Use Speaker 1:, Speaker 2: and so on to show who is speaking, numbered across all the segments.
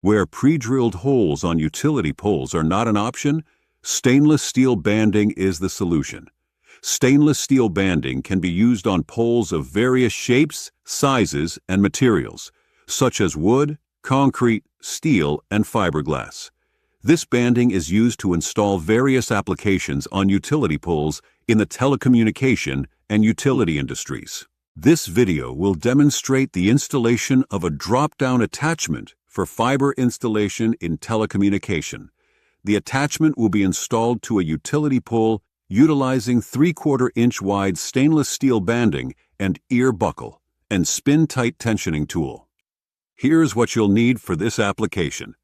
Speaker 1: Where pre-drilled holes on utility poles are not an option, stainless steel banding is the solution. Stainless steel banding can be used on poles of various shapes, sizes, and materials, such as wood, concrete, steel, and fiberglass. This banding is used to install various applications on utility poles in the telecommunication and utility industries. This video will demonstrate the installation of a drop-down attachment for fiber installation in telecommunication. The attachment will be installed to a utility pole utilizing 3/4-inch wide stainless steel banding and ear buckle and spin-tight tensioning tool. Here's what you'll need for this application.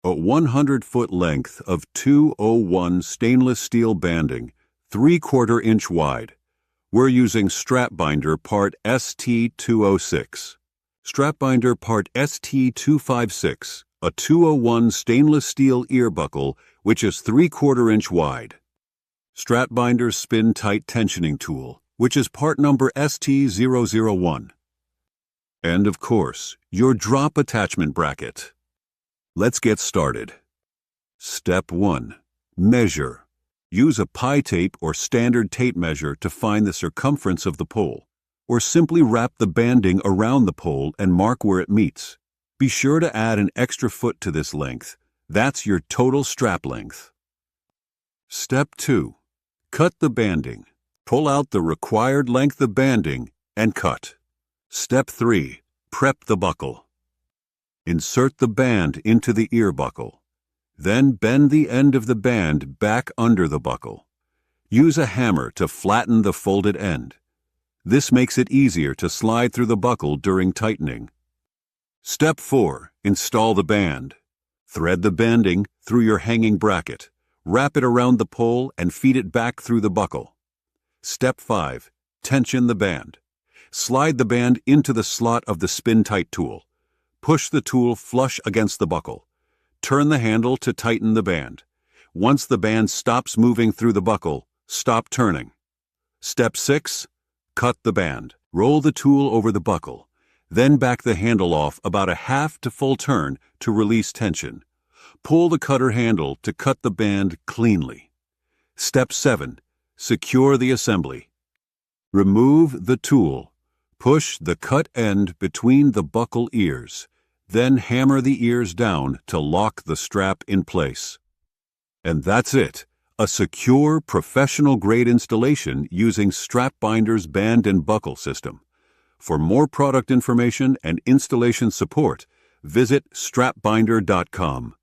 Speaker 1: A 100-foot length of 201 stainless steel banding, 3/4-inch wide. We're using Strapbinder part ST206. Strapbinder part ST256, a 201 stainless steel ear buckle which is 3/4-inch wide. Strapbinder spin-tight tensioning tool, which is part number ST001. And of course, your drop attachment bracket. Let's get started. Step 1. Measure. Use a pie tape or standard tape measure to find the circumference of the pole, or simply wrap the banding around the pole and mark where it meets. Be sure to add an extra foot to this length. That's your total strap length. Step 2. Cut the banding. Pull out the required length of banding and cut. Step 3. Prep the buckle. Insert the band into the ear buckle. Then bend the end of the band back under the buckle. Use a hammer to flatten the folded end. This makes it easier to slide through the buckle during tightening. Step 4. Install the band. Thread the banding through your hanging bracket. Wrap it around the pole and feed it back through the buckle. Step 5. Tension the band. Slide the band into the slot of the spin-tight tool. Push the tool flush against the buckle. Turn the handle to tighten the band. Once the band stops moving through the buckle, stop turning. Step 6. Cut the band. Roll the tool over the buckle. Then back the handle off about a half to full turn to release tension. Pull the cutter handle to cut the band cleanly. Step 7. Secure the assembly. Remove the tool. Push the cut end between the buckle ears. Then hammer the ears down to lock the strap in place. And that's it. A secure, professional-grade installation using Strapbinder's band and buckle system. For more product information and installation support, visit strapbinder.com.